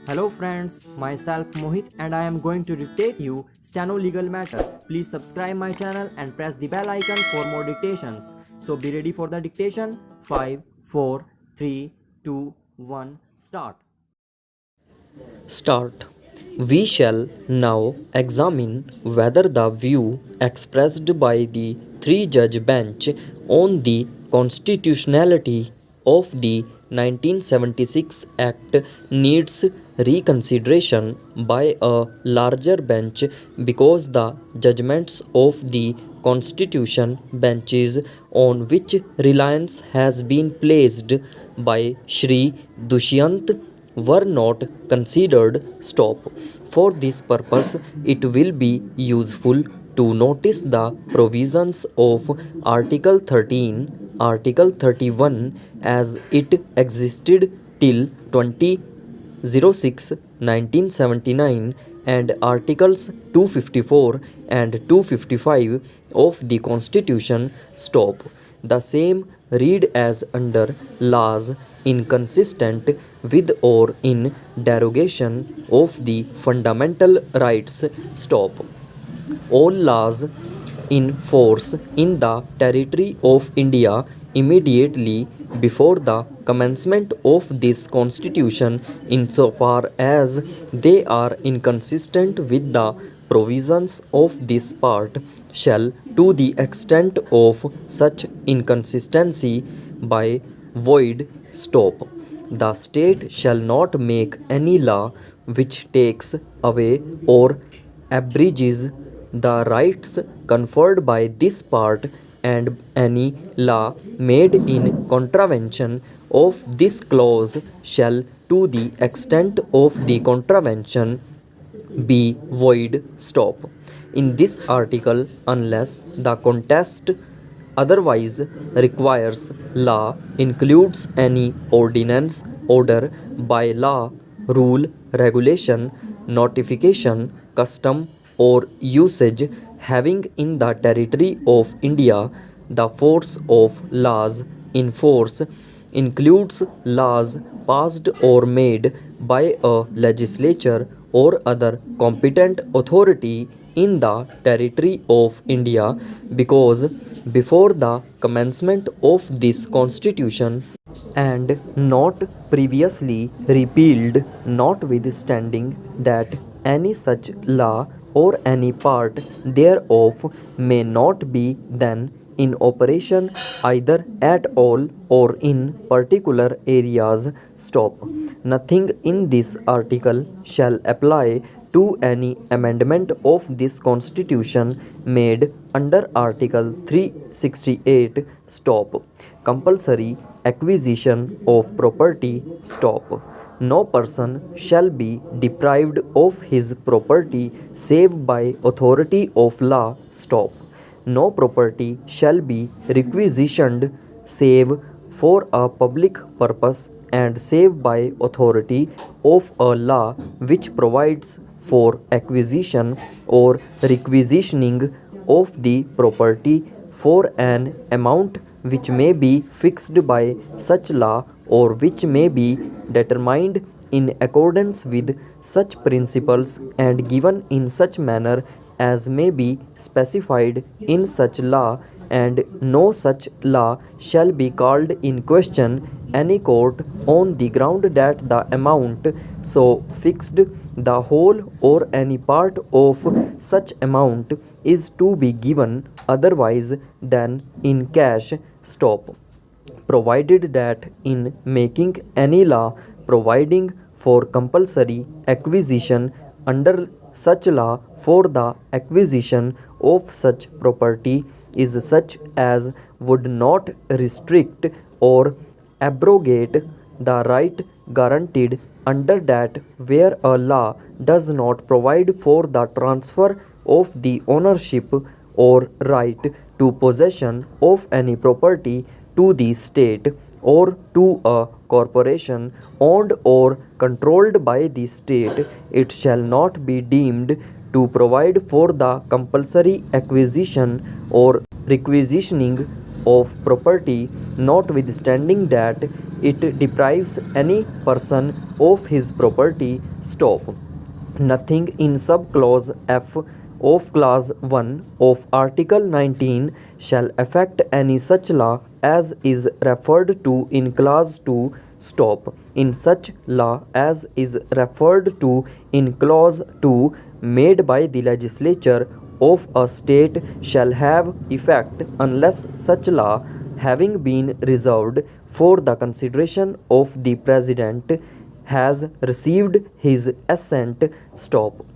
Hello friends, myself Mohit and I am going to dictate you Steno legal matter. Please subscribe my channel and press the bell icon for more dictations. So be ready for the dictation. 5, 4, 3, 2, 1, start. Start. We shall now examine whether the view expressed by the three-judge bench on the constitutionality of the 1976 Act needs reconsideration by a larger bench because the judgments of the Constitution benches on which reliance has been placed by Shri Dushyant were not considered. Stop. For this purpose, it will be useful to notice the provisions of Article 13, Article 31 as it existed till 20/06/1979 and Articles 254 and 255 of the Constitution. Stop. The same read as under laws inconsistent with or in derogation of the fundamental rights. Stop. All laws in force in the territory of India immediately before the commencement of this constitution, insofar as they are inconsistent with the provisions of this part, shall, to the extent of such inconsistency, by void. Stop. The state shall not make any law which takes away or abridges the rights conferred by this part, and any law made in contravention of this clause shall, to the extent of the contravention, be void. Stop. In this article, unless the contest otherwise requires, law includes any ordinance, order, by law, rule, regulation, notification, custom, or usage having in the territory of India the force of laws in force, includes laws passed or made by a legislature or other competent authority in the territory of India, because before the commencement of this constitution and not previously repealed, notwithstanding that any such law or any part thereof may not be then in operation either at all or in particular areas. Stop. Nothing in this article shall apply to any amendment of this constitution made under Article 368. Stop. Compulsory acquisition of property. Stop. No person shall be deprived of his property save by authority of law. Stop. No property shall be requisitioned save for a public purpose and save by authority of a law which provides for acquisition or requisitioning of the property for an amount which may be fixed by such law or which may be determined in accordance with such principles and given in such manner as may be specified in such law, and no such law shall be called in question any court on the ground that the amount so fixed, the whole or any part of such amount, is to be given otherwise than in cash. Stop. Provided that in making any law providing for compulsory acquisition under such law for the acquisition of such property is such as would not restrict or abrogate the right guaranteed under that, where a law does not provide for the transfer of the ownership or right to possession of any property to the state or to a corporation owned or controlled by the state, it shall not be deemed to provide for the compulsory acquisition or requisitioning of property, notwithstanding that it deprives any person of his property. Stop. Nothing in subclause F of clause 1 of Article 19 shall affect any such law as is referred to in clause 2. Stop. In such law as is referred to in clause 2 made by the legislature of a state shall have effect unless such law, having been reserved for the consideration of the President, has received his assent. Stop.